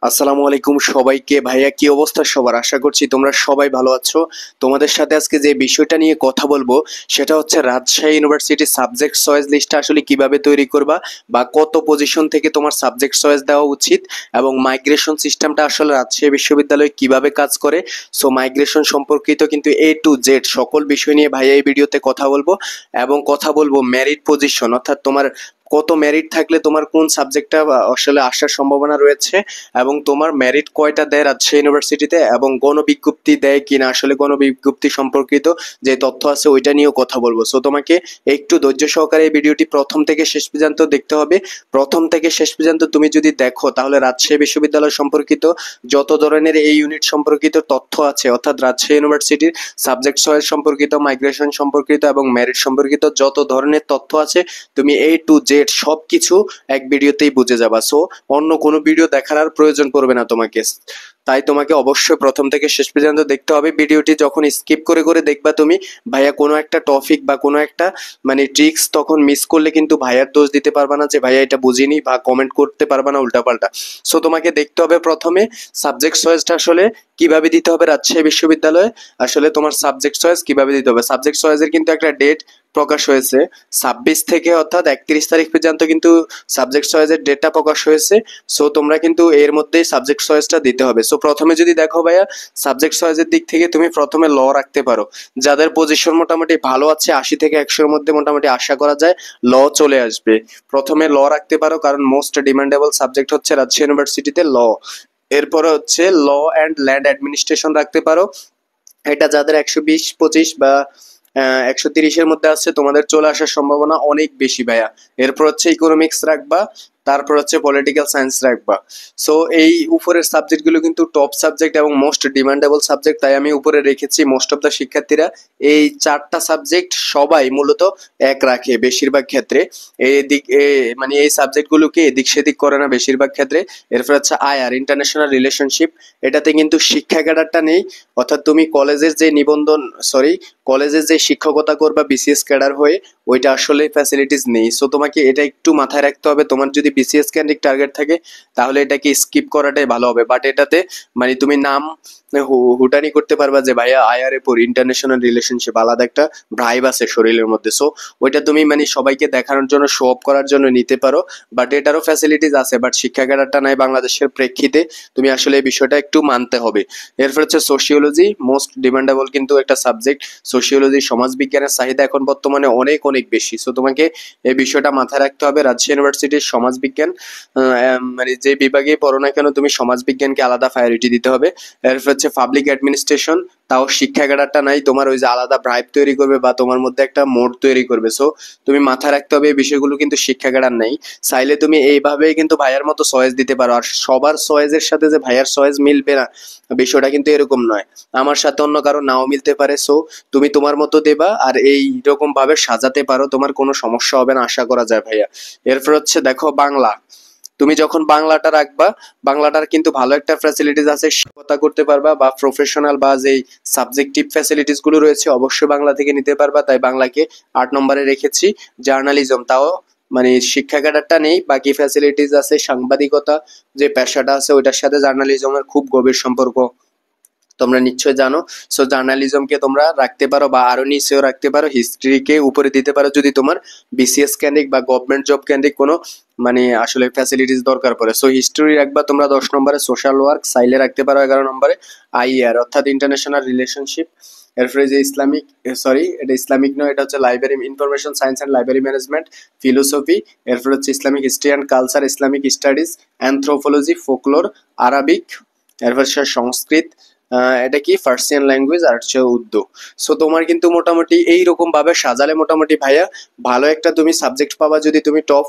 আসসালামু আলাইকুম সবাইকে। ভাইয়া কি অবস্থা সবার? আশা করছি তোমরা সবাই ভালো আছো। তোমাদের সাথে আজকে যে বিষয়টা নিয়ে কথা বলবো সেটা হচ্ছে রাজশাহী ইউনিভার্সিটি সাবজেক্ট চয়েস লিস্টটা আসলে কিভাবে তৈরি করবা বা কত পজিশন থেকে তোমার সাবজেক্ট চয়েস দেওয়া উচিত এবং মাইগ্রেশন সিস্টেমটা আসলে রাজশাহী বিশ্ববিদ্যালয়ে কিভাবে কাজ করে। সো মাইগ্রেশন সম্পর্কিত কিন্তু A to Z সকল বিষয় নিয়ে ভাইয়া এই ভিডিওতে কথা বলবো এবং কথা বলবো মেরিট পজিশন, অর্থাৎ তোমার কত মেরিট থাকলে তোমার কোন সাবজেক্টটা আসলে আসার সম্ভাবনা রয়েছে এবং তোমার মেরিট কয়টা দেয় রাজশাহী ইউনিভার্সিটিতে এবং গণবিজ্ঞপ্তি দেয় কিনা, আসলে গণবিজ্ঞপ্তি সম্পর্কিত যে তথ্য আছে ওইটা নিয়েও কথা বলবো। সো তোমাকে একটু ধৈর্য সহকারে এই ভিডিওটি প্রথম থেকে শেষ পর্যন্ত দেখতে হবে। প্রথম থেকে শেষ পর্যন্ত তুমি যদি দেখো তাহলে রাজশাহী বিশ্ববিদ্যালয় সম্পর্কিত যত ধরনের এই ইউনিট সম্পর্কিত তথ্য আছে, অর্থাৎ রাজশাহী ইউনিভার্সিটির সাবজেক্ট চয়েস সম্পর্কিত, মাইগ্রেশন সম্পর্কিত এবং মেরিট সম্পর্কিত যত ধরনের তথ্য আছে তুমি A to Z সবকিছু এক ভিডিওতেই বুঝে যাবা। সো অন্য কোনো ভিডিও দেখার আর প্রয়োজন পড়বে না তোমাকে। তাই তোমাকে অবশ্যই প্রথম থেকে শেষ পর্যন্ত দেখতে হবে। ভিডিওটি যখন স্কিপ করে করে দেখবা তুমি, ভাইয়া কোনো একটা টপিক বা কোনো একটা ট্রিক্স তখন মিস করলে কিন্তু ভাইয়ার দোষ দিতে পারবা না যে ভাইয়া এটা বুঝিনি, বা কমেন্ট করতে পারবা না উল্টাপাল্টা। সো তোমাকে দেখতে হবে প্রথমে সাবজেক্ট চয়েসটা আসলে কিভাবে দিতে হবে রাজশাহী বিশ্ববিদ্যালয়ে। আসলে তোমার সাবজেক্ট চয়েস কিভাবে দিতে হবে, সাবজেক্ট চয়েসের কিন্তু একটা ডেট প্রকাশ হয়েছে 26 থেকে অর্থাৎ 31 তারিখ পর্যন্ত কিন্তু সাবজেক্ট চয়েসের ডেটটা প্রকাশ হয়েছে। সো তোমরা কিন্তু এর মধ্যেই সাবজেক্ট চয়েসটা দিতে হবে। সো প্রথমে যদি দেখো ভাইয়া, সাবজেক্ট চয়েসের দিক থেকে তুমি প্রথমে ল রাখতে পারো। যাদের পজিশন মোটামুটি ভালো আছে, 80 থেকে 100-এর মধ্যে মোটামুটি আশা করা যায় ল চলে আসবে। প্রথমে ল রাখতে পারো, কারণ মোস্ট ডিমান্ডেবল সাবজেক্ট হচ্ছে রাজশাহী ইউনিভার্সিটিতে ল। এরপরে হচ্ছে ল অ্যান্ড ল্যান্ড অ্যাডমিনিস্ট্রেশন রাখতে পারো। এটা যাদের 120-25 বা 130-এর মধ্যে আছে তোমাদের চলে আসার সম্ভাবনা অনেক বেশি ভাইয়া। এরপর হচ্ছে ইকোনমিক্স রাখবা, তারপর হচ্ছে পলিটিক্যাল সায়েন্স রাখবা। সো এই উপরের সাবজেক্টগুলো কিন্তু টপ সাবজেক্ট এবং মোস্ট ডিমান্ডেবল সাবজেক্ট, তাই আমি উপরে রেখেছি। মোস্ট অফ দ্য শিক্ষার্থীরা এই 4টা সাবজেক্ট সবাই মূলত এক রাখে বেশিরভাগ ক্ষেত্রে। এই সাবজেক্টগুলোকে এদিক সেদিক করে না বেশিরভাগ ক্ষেত্রে। এরপর হচ্ছে ইন্টারন্যাশনাল রিলেশনশিপ, এটাতে কিন্তু শিক্ষা ক্যাডারটা নেই, অর্থাৎ তুমি কলেজের যে শিক্ষকতা করবা বিসিএস ক্যাডার হয়ে, ওইটা আসলে ফ্যাসিলিটিস নেই। সো তোমাকে এটা একটু মাথায় রাখতে হবে। তোমার যদি বিসিএস ক্যান্ডিক টার্গেট থাকে তাহলে এটাকে স্কিপ করাটাই ভালো হবে। বাট এটাতে তুমি নাম হুটানি করতে পারবা যে ভাইয়া আইআরএ পড়ি, ইন্টারন্যাশনাল রিলেশনশিপ, আলাদা একটা ভাইব আছে শরীরের মধ্যে। সো ওইটা তুমি সবাইকে দেখানোর জন্য, শো অফ করার জন্য নিতে পারো। বাট এটারও ফ্যাসিলিটিস আছে, বাট শিক্ষা ক্যাডারটা নাই বাংলাদেশের প্রেক্ষিতে। তুমি আসলে এই বিষয়টা একটু মানতে হবে। এরপর হচ্ছে সোশিওলজি, মোস্ট ডিমান্ডেবল কিন্তু একটা সাবজেক্ট। সোশিওলজি, সমাজবিজ্ঞানের চাহিদা এখন বর্তমানে অনেক অনেক বেশি। সো তোমাকে এই বিষয়টা মাথায় রাখতে হবে। রাজশাহী ইউনিভার্সিটির সমাজবিজ্ঞান যে বিভাগে পড়ো না কেন, তুমি সমাজবিজ্ঞানকে আলাদা প্রায়োরিটি দিতে হবে। এরপর হচ্ছে পাবলিক অ্যাডমিনিস্ট্রেশন, তাও শিক্ষা ক্যাডারটা নাই তোমার, ওই যে আলাদা ব্রাইব তৈরি করবে বা তোমার মধ্যে একটা মোড তৈরি করবে। সো তুমি মাথায় রাখতে হবে এই বিষয়গুলো কিন্তু শিক্ষা ক্যাডার নেই। চাইলে তুমি এইভাবেই কিন্তু ভাইয়ার মতো চয়েস দিতে পারো। আর সবার চয়েসের সাথে যে ভাইয়ার চয়েস মিলবে না, বিষয়টা কিন্তু এরকম নয়। আমার সাথে অন্য কারো নাও মিলতে পারে। সো তুমি তোমার মতো দেবা আর এই রকম ভাবে সাজাতে পারো, তোমার কোনো সমস্যা হবে না আশা করা যায় ভাইয়া। এরপর হচ্ছে দেখো বাংলা, তুমি যখন বাংলাটা রাখবা, বাংলাটার কিন্তু ভালো একটা ফ্যাসিলিটিস আছে, শিক্ষকতা করতে পারবা বা প্রফেশনাল বা যেই সাবজেক্টিভ ফ্যাসিলিটিস গুলো রয়েছে অবশ্যই বাংলা থেকে নিতে পারবা। তাই বাংলাকে 8 নম্বরে রেখেছি। জার্নালিজম, তাও শিক্ষা ক্যাডারটা নেই, বাকি ফ্যাসিলিটিস আছে। সাংবাদিকতা যে পেশাটা আছে ওইটার সাথে জার্নালিজমের খুব গভীর সম্পর্ক, তোমরা নিশ্চয় জানো। সো জার্নালিজমকে তোমরা রাখতে পারো বা আরো নিচেও রাখতে পারো। হিস্ট্রিকে উপরে দিতে পারো যদি তোমার বিসিএস ক্যান্ডিক বা গভর্নমেন্ট জব ক্যান্ডিক কোনো আসলে ফ্যাসিলিটিস দরকার পড়ে। সো হিস্ট্রি রাখবা তোমরা 10 নম্বরে। সোশ্যাল ওয়ার্ক চাইলে রাখতে পারো 11 নম্বরে। আইআর অর্থাৎ ইন্টারন্যাশনাল রিলেশনশিপ। এরপরে যে ইসলামিক, এটা ইসলামিক নয়, এটা হচ্ছে library information science and library management, philosophy. এরপর হচ্ছে Islamic history and culture, Islamic studies, anthropology, folklore, Arabic. এরপর সংস্কৃত, এটা কি পার্সিয়ান ল্যাঙ্গুয়েজ, আর হচ্ছে উর্দু। সো তোমার কিন্তু মোটামুটি এইরকম ভাবে সাজালে মোটামুটি ভাইয়া ভালো একটা তুমি সাবজেক্ট পাবা যদি তুমি টপ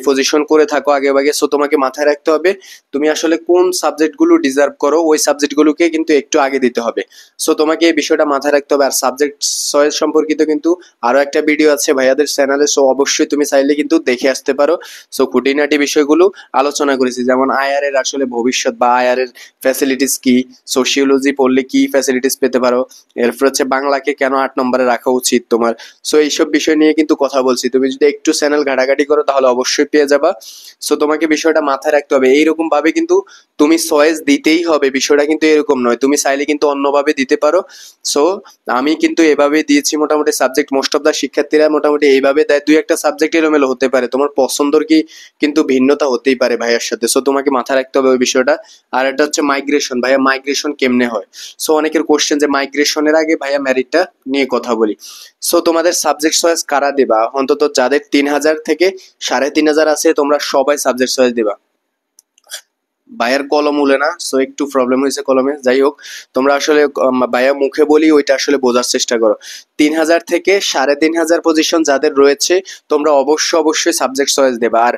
পজিশন করে থাকো আগে ভাগে। সো তোমাকে মাথায় রাখতে হবে তুমি আসলে কোন সাবজেক্ট গুলো ডিজার্ভ করো, ওই সাবজেক্ট গুলোকে কিন্তু একটু আগে দিতে হবে। সো তোমাকে এই বিষয়টা মাথায় রাখতে হবে। আর সাবজেক্ট চয়েস সম্পর্কিত কিন্তু আরো একটা ভিডিও আছে ভাইয়াদের চ্যানেলে, সো অবশ্যই তুমি চাইলে কিন্তু দেখে আসতে পারো। সো খুঁটিনাটি বিষয়গুলো আলোচনা করেছি, যেমন আইআর এর আসলে ভবিষ্যৎ বা আইআর এর ফ্যাসিলিটিস কি, সোশিওলজি পড়লে কি ফ্যাসিলিটিস পেতে পারো, এরপর হচ্ছে বাংলাকে কেন 8 নম্বরে রাখা উচিত তোমার। সো এইসব বিষয় নিয়ে কিন্তু কথা বলছি, তুমি যদি একটু চ্যানেল ঘাটাঘাটি করো তাহলে অবশ্যই পেয়ে যাবা। সো তোমাকে বিষয়টা মাথায় রাখতে হবে। এইরকম ভাবে কিন্তু তুমি চয়েস দিতেই হবে, বিষয়টা কিন্তু এরকম নয়, তুমি চাইলে কিন্তু অন্যভাবে দিতে পারো। সো আমি কিন্তু এভাবে দিয়েছি, মোটামুটি সাবজেক্ট মোস্ট অফ দা শিক্ষার্থীরা মোটামুটি এইভাবে দেয়। দুই একটা সাবজেক্ট এলোমেলো হতে পারে, তোমার পছন্দর কি কিন্তু ভিন্নতা হতেই পারে ভাইয়ার সাথে, সো তোমাকে মাথায় রাখতে হবে ওই বিষয়টা। আর এটা হচ্ছে মাইগ্রেশন, ভাইয়া মাইগ্রেশন কেমনে হয়? সো অনেকের কোশ্চেন যে মাইগ্রেশনের আগে ভাইয়া মেরিটটা নিয়ে কথা বলি। সো তোমাদের সাবজেক্ট চয়েস কারা দিবা? অন্তত যাদের 3000 থেকে 3500 আছে তোমরা সবাই সাবজেক্ট চয়েস দিবা। ভাইয়ার কলম উলে না, সো একটু প্রবলেম হয়েছে কলমে, যাই হোক। তোমরা আসলে ভাইয়া মুখে বলি ওইটা আসলে বোঝার চেষ্টা করো। 3000 থেকে 3500 পজিশন যাদের রয়েছে তোমরা অবশ্যই সাবজেক্ট চয়েস দেবা। আর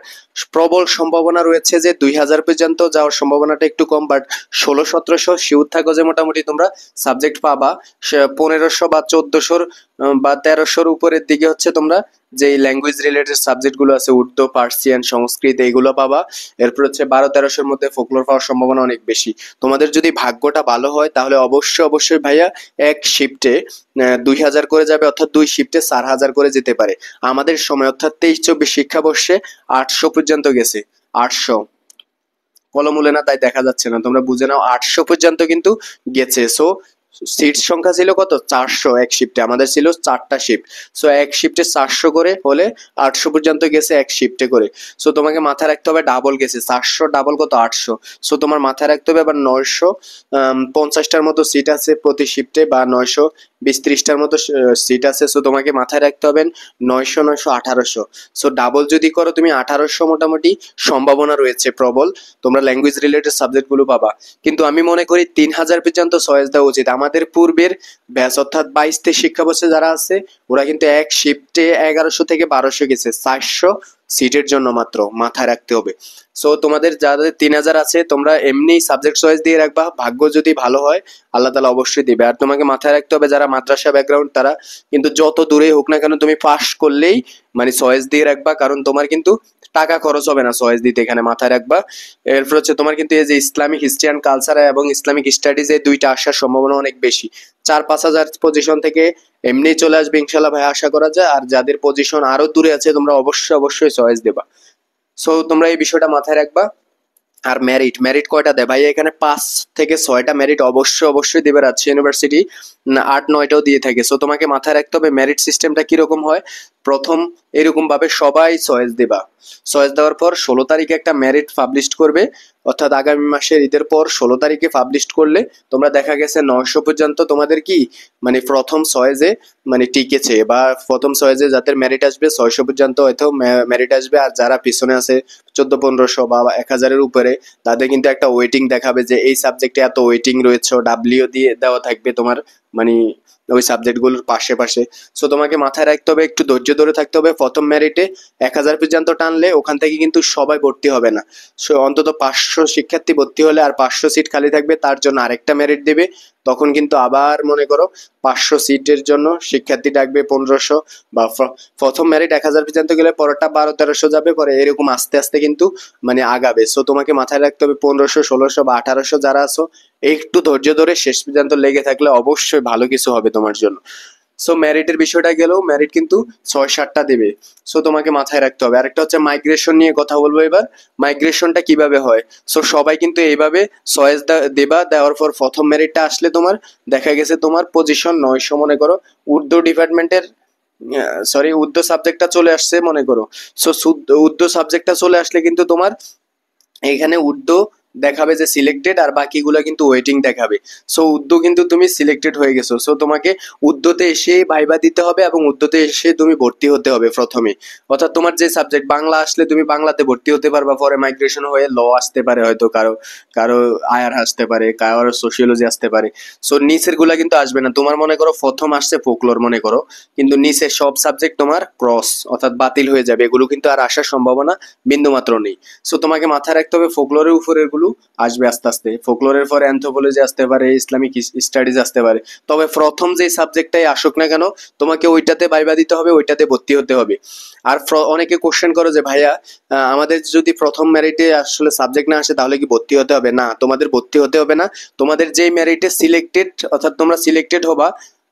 প্রবল সম্ভাবনা রয়েছে যে 2000 পর্যন্ত যাওয়ার সম্ভাবনাটা একটু কম, বাট 1600-1700 শিওর থাকো যে মোটামুটি তোমরা সাবজেক্ট পাবা। 1500 বা 1400 বা 1300-র উপরের দিকে হচ্ছে তোমরা যে ল্যাঙ্গুয়েজ রিলেটেড সাবজেক্ট গুলো আছে, উর্দু, পার্সিয়ান, সংস্কৃত, এইগুলো পাবা। এরপর হচ্ছে 1200-1300-র মধ্যে ফোকলোর পাওয়ার সম্ভাবনা অনেক বেশি। তোমাদের যদি ভাগ্যটা ভালো হয় তাহলে অবশ্যই ভাইয়া এক শিফটে 2000 করে যাবে, অর্থাৎ 2 শিফটে 4000 করে যেতে পারে। আমাদের সময় অর্থাৎ 23-24 শিক্ষাবর্ষে 800 পর্যন্ত গেছে। 800 কলম উলে না তাই দেখা যাচ্ছে না, তোমরা বুঝে নাও 800 পর্যন্ত কিন্তু গেছে। সো সিট সংখ্যা ছিল কত? 400 এক শিফটে, আমাদের ছিল 4টা শিফট। সো এক শিফটে 400 করে হলে 800 পর্যন্ত গেছে এক শিফটে করে। সো তোমাকে মাথায় রাখতে হবে ডাবল গেছে, 400 ডাবল কত? 800। সো তোমার মাথায় রাখতে হবে আবার 950টার মতো সিট আছে প্রতি শিফটে, বা 920-30টার মতো সিট আছে। সো তোমাকে মাথায় রাখতে হবে 900, 1800। সো ডাবল যদি করো তুমি 1800 মোটামুটি সম্ভাবনা রয়েছে প্রবল, তোমরা ল্যাঙ্গুয়েজ রিলেটেড সাবজেক্ট গুলো পাবা। কিন্তু আমি মনে করি 3000 পর্যন্ত চয়েস দেওয়া উচিত। আমাদের পূর্বের ব্যাচ অর্থাৎ 22-23 শিক্ষাবর্ষে যারা আছে ওরা কিন্তু এক শিফটে 1100 থেকে 1200 গেছে 400 সিটের জন্য মাত্র, মাথায় রাখতে হবে। সো তোমাদের যাদের 3000 আছে তোমরা এমনি সাবজেক্ট চয়েস দিয়ে রাখবা, ভাগ্য যদি ভালো হয় আল্লাহ তাআলা অবশ্যই দিবে। আর তোমাকে মাথায় রাখতে হবে যারা মাদ্রাসা ব্যাকগ্রাউন্ড তারা কিন্তু যত দূরে হোক না কেন তুমি পাস করলেই মানে চয়েস দিয়ে রাখবা, কারণ তোমার কিন্তু টাকা খরচ হবে না চয়েস দিতে, এখানে মাথায় রাখবা। এরপর হচ্ছে তোমার কিন্তু এই যে ইসলামিক হিস্ট্রি অ্যান্ড কালচার এবং ইসলামিক স্টাডিজ এই দুইটা আসার সম্ভাবনা অনেক বেশি। 4-5 হাজার পজিশন থেকে এমনি চলে আসবে ইনশাল্লাহ ভাই, আশা করা যায়। আর যাদের পজিশন আরো দূরে আছে তোমরা অবশ্যই চয়েস দেবা। সো তোমরা এই বিষয়টা মাথায় রাখবা। আর মেরিট, মেরিট কয়টা দেয় ভাইয়া? এখানে 5 থেকে 6টা মেরিট অবশ্যই দেবে রাজশাহী ইউনিভার্সিটি, 8-9টাও দিয়ে থাকে। সো তোমাকে মাথায় রাখতে হবে মেরিট সিস্টেমটা কিরকম হয়। প্রথম এরকম ভাবে সবাই চয়েস দেবা, চয়েস দেওয়ার পর 16 তারিখে একটা মেরিট পাবলিশ করবে, অর্থাৎ আগামী মাসের ঈদের পর 16 তারিখে পাবলিশ করলে তোমরা দেখা গেছে 900 পর্যন্ত তোমাদের কি মানে প্রথম চয়েসে মানে টিকেছে, বা প্রথম চয়েসে যাদের মেরিট আসবে 600 পর্যন্ত হয়তো মেরিট আসবে। আর যারা পিছনে আছে 1400-1500 বা 1000-এর উপরে তাদের কিন্তু একটা ওয়েটিং দেখাবে যে এই সাবজেক্টে এত ওয়েটিং রয়েছে, ডাব্লিউ দিয়ে দেওয়া থাকবে তোমার মানে ওই সাবজেক্টগুলোর পাশে। সো তোমাকে মাথায় রাখতে হবে, একটু ধৈর্য ধরে থাকতে হবে। প্রথম মেরিটে 1000 পর্যন্ত টানলে ওখান থেকে কিন্তু সবাই ভর্তি হবে না, সো অন্তত 500 শিক্ষার্থী ভর্তি হলে আর 500 সিট খালি থাকবে, তার জন্য আরেকটা মেরিট দেবে। তখন কিন্তু আবার মনে করো 500 সিটের জন্য শিক্ষার্থী ডাকবে 1500, বা প্রথম মেরিট 1000 পর্যন্ত গেলে পরেরটা 1200-1300 যাবে, পরে এরকম আস্তে কিন্তু মানে আগাবে। সো তোমাকে মাথায় রাখতে হবে 1500, 1600 বা 1800 যারা আছো একটু ধৈর্য ধরে শেষ পর্যন্ত লেগে থাকলে অবশ্যই ভালো কিছু হবে তোমার জন্য। সো মেরিটের বিষয়টা গেলেও মেরিট কিন্তু 6-7টা দেবে। সো তোমাকে মাথায় রাখতে হবে। আরেকটা হচ্ছে মাইগ্রেশন নিয়ে কথা বলবো এবার। মাইগ্রেশনটা কিভাবে হয়? সো সবাই কিন্তু এইভাবে চয়েস দেবা, দেওয়ার পর প্রথম মেরিটটা আসলে তোমার দেখা গেছে তোমার পজিশন 900 মনে করো, উর্দু ডিপার্টমেন্টের সরি উর্দু সাবজেক্টটা চলে আসছে মনে করো। সো উর্দু সাবজেক্টটা চলে আসলে কিন্তু তোমার এখানে উর্দু দেখাবে যে সিলেক্টেড, আর বাকিগুলো কিন্তু ওয়েটিং দেখাবে। সো উর্দু কিন্তু তুমি সিলেক্টেড হয়ে গেছো, সো তোমাকে উর্দুতে এসে ভাইবা দিতে হবে এবং উর্দুতে এসে তুমি ভর্তি হতে হবে প্রথমে। অর্থাৎ তোমার যে সাবজেক্ট বাংলা আসলে তুমি বাংলাতে ভর্তি হতে পারবা, পরে মাইগ্রেশন হয়ে ল আসতে পারে, হয়তো কারো কারো আয়ার আসতে পারে, কারো সোশিওলজি আসতে পারে। সো নিচের গুলা কিন্তু আসবে না। তোমার মনে করো প্রথম আসছে ফোকলোর মনে করো, কিন্তু নিচের সব সাবজেক্ট তোমার ক্রস অর্থাৎ বাতিল হয়ে যাবে, এগুলো কিন্তু আর আসার সম্ভাবনা বিন্দুমাত্র নেই। সো তোমাকে মাথায় রাখতে হবে ফোকলোরের উপরের গুলো আসবে আস্তে। ফোকলোরের পরে অ্যানথ্রোপোলজি আসতে পারে, ইসলামিক স্টাডিজ আসতে পারে। তবে প্রথম যে সাবজেক্টটাই আসুক না কেন তোমাকে ওইটাতে ভাইবা দিতে হবে, ওইটাতে ভর্তি হতে হবে। আর অনেকে কোশ্চেন করো যে ভাইয়া আমাদের যদি প্রথম মেরিটে আসলে সাবজেক্ট না আসে তাহলে কি ভর্তি হতে হবে? না, তোমাদের ভর্তি হতে হবে না। তোমাদের যেই মেরিটে সিলেক্টেড অর্থাৎ তোমরা সিলেক্টেড হবা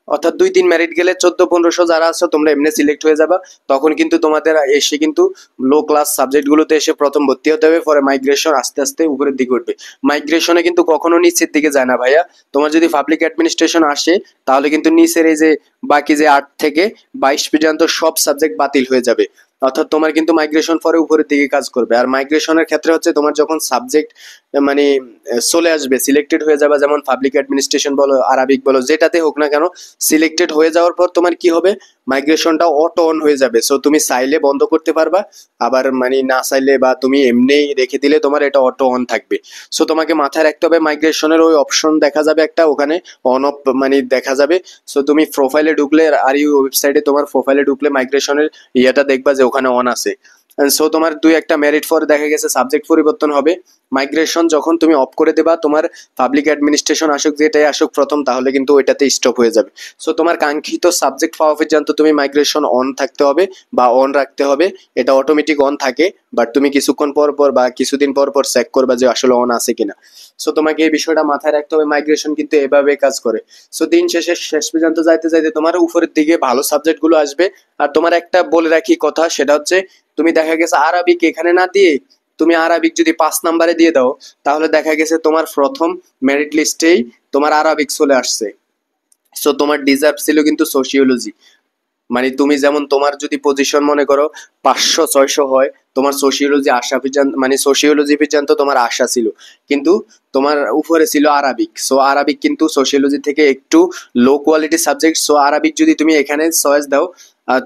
অর্থাৎ 2-3 মেরিট গেলে 1400-1500 যারা আছো তোমরা এমনি সিলেক্ট হয়ে যাবা। তখন কিন্তু তোমাদের এসে কিন্তু লো ক্লাস সাবজেক্টগুলোতে এসে প্রথম ভর্তি হতে হবে, পরে মাইগ্রেশন আস্তে আস্তে উপরের দিকে উঠবে। মাইগ্রেশনে কিন্তু কখনো নিচের দিকে যায় না ভাইয়া। তোমার যদি পাবলিক অ্যাডমিনিস্ট্রেশন আসে তাহলে কিন্তু নিচের এই যে বাকি যে 8 থেকে 22 পর্যন্ত সব সাবজেক্ট বাতিল হয়ে যাবে। অর্থাৎ তোমার কিন্তু মাইগ্রেশন পরে উপরের দিকে কাজ করবে। আর মাইগ্রেশনের ক্ষেত্রে হচ্ছে তোমার যখন সাবজেক্ট মানে চলে আসবে, সিলেক্টেড হয়ে যাবে, যেমন পাবলিক অ্যাডমিনিস্ট্রেশন বলো, আরবিক বলো, যেটাতে হোক না কেন, সিলেক্টেড হয়ে যাওয়ার পর তোমার কি হবে, মাইগ্রেশনটা অটো অন হয়ে যাবে। সো তুমি চাইলে বন্ধ করতে পারবা, আবার মানে না চাইলে বা তুমি এমনি রেখে দিলে তোমার এটা অটো অন থাকবে। সো তোমাকে মাথায় রাখতে হবে মাইগ্রেশনের ওই অপশন দেখা যাবে একটা, ওখানে অন অফ মানে দেখা যাবে। সো তুমি প্রোফাইলে ঢুকলে আর ইউ ওয়েবসাইটে তোমার প্রোফাইলে ঢুকলে মাইগ্রেশনের ইয়েটা দেখবা যে ওখানে অন আছে। সো তোমার 2-1টা মেরিট পরে দেখা গেছে সাবজেক্ট পরিবর্তন হবে। মাইগ্রেশন যখন তুমি অফ করে দেবা, তোমার পাবলিক অ্যাডমিনিস্ট্রেশন আসুক যেটাই আসুক প্রথম, তাহলে কিন্তু ওইটাতে স্টপ হয়ে যাবে। সো তোমার কাঙ্ক্ষিত সাবজেক্ট পাওয়া পর্যন্ত তুমি মাইগ্রেশন অন থাকতে হবে বা অন রাখতে হবে। এটা অটোমেটিক অন থাকে, বাট তুমি কিছুক্ষণ পর পর বা কিছুদিন পর পর চেক করবা যে আসলে অন আছে কিনা। সো তোমাকে এই বিষয়টা মাথায় রাখতে হবে, মাইগ্রেশন কিন্তু এভাবে কাজ করে। সো দিন শেষে শেষ পর্যন্ত যাইতে যাইতে তোমার উপরের দিকে ভালো সাবজেক্টগুলো আসবে। আর তোমার একটা বলে রাখি কথা, সেটা হচ্ছে তুমি দেখা গেছে আরবিক এখানে না দিয়ে তুমি আরবিক যদি 5 নাম্বারে দিয়ে দাও, তাহলে দেখা গেছে তোমার প্রথম মেরিট লিস্টেই তোমার আরবিক চলে আসছে। সো তোমার ডিজার্ভ ছিল কিন্তু সোশিওলজি। মানে তুমি যেমন তোমার যদি পজিশন মনে করো 500-600 হয়, তোমার সোশিওলজি আশা পর্যন্ত মানে সোশিওলজি পর্যন্ত তোমার আশা ছিল, কিন্তু তোমার উপরে ছিল আরবিক। সো আরবিক কিন্তু সোশিওলজি থেকে একটু low quality subject. So Arabic যদি তুমি এখানে চয়েস দাও,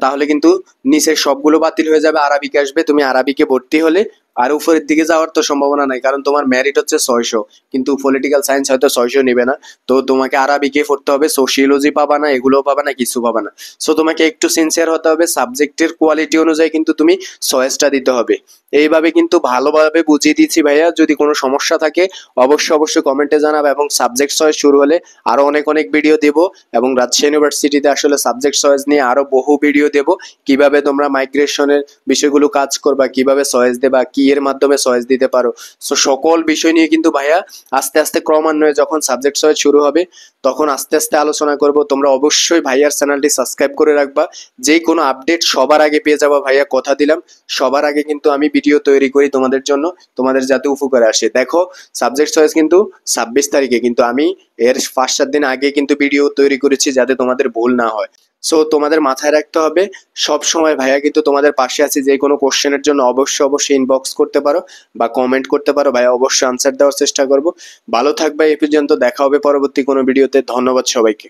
তাহলে কিন্তু নিচের সবগুলো বাতিল হয়ে যাবে, আরবিক আসবে। তুমি আরবিকে ভর্তি হলে আর উপরের দিকে যাওয়ার তো সম্ভাবনা নাই, কারণ তোমার মেরিট হচ্ছে 600, কিন্তু পলিটিক্যাল সায়েন্স হয়তো 600 নেবে না। তো তোমাকে আরবিকে পড়তে হবে, সোশিওলজি পাবা না, এগুলোও পাবা না, কিছু পাবা না। সো তোমাকে একটু সিনসিয়ার হতে হবে, সাবজেক্টের কোয়ালিটি অনুযায়ী কিন্তু তুমি চয়েসটা দিতে হবে। এইভাবে কিন্তু ভালোভাবে বুঝিয়ে দিচ্ছি ভাইয়া। যদি কোনো সমস্যা থাকে অবশ্যই কমেন্টে জানাবে, এবং সাবজেক্ট চয়েস শুরু হলে আরো অনেক ভিডিও দেব, এবং রাজশাহী ইউনিভার্সিটিতে আসলে সাবজেক্ট চয়েস নিয়ে আরো বহু ভিডিও দেব, কিভাবে তোমরা মাইগ্রেশনের বিষয়গুলো কাজ করবা, কিভাবে চয়েস দেবা, কি এর মাধ্যমে চয়েস দিতে পারো। সো সকল বিষয় নিয়ে কিন্তু ভাইয়া আস্তে আস্তে ক্রমান্বয়ে যখন সাবজেক্ট চয়েস শুরু হবে তখন আস্তে আস্তে আলোচনা করব। তোমরা অবশ্যই ভাইয়ার চ্যানেলটি সাবস্ক্রাইব করে রাখবা, যে কোনো আপডেট সবার আগে পেয়ে যাবা ভাইয়া, কথা দিলাম। সবার আগে কিন্তু আমি ভিডিও তৈরি করি তোমাদের জন্য, তোমাদের যাতে উপকারে আসে। দেখো সাবজেক্ট চয়েস কিন্তু 26 তারিখে, কিন্তু আমি এর 5-7 দিন আগে কিন্তু ভিডিও তৈরি করেছি যাতে তোমাদের ভুল না হয়। সো তোমাদের মাথায় রাখতে হবে সব সময় ভাইয়া কিন্তু তোমাদের পাশে আছি। যে কোনো কোশ্চেনের জন্য অবশ্যই ইনবক্স করতে পারো বা কমেন্ট করতে পারো ভাইয়া, অবশ্যই আনসার দেওয়ার চেষ্টা করব। ভালো থাকবে, এই পর্যন্ত দেখা হবে পরবর্তী কোনো ভিডিওতে। ধন্যবাদ সবাইকে।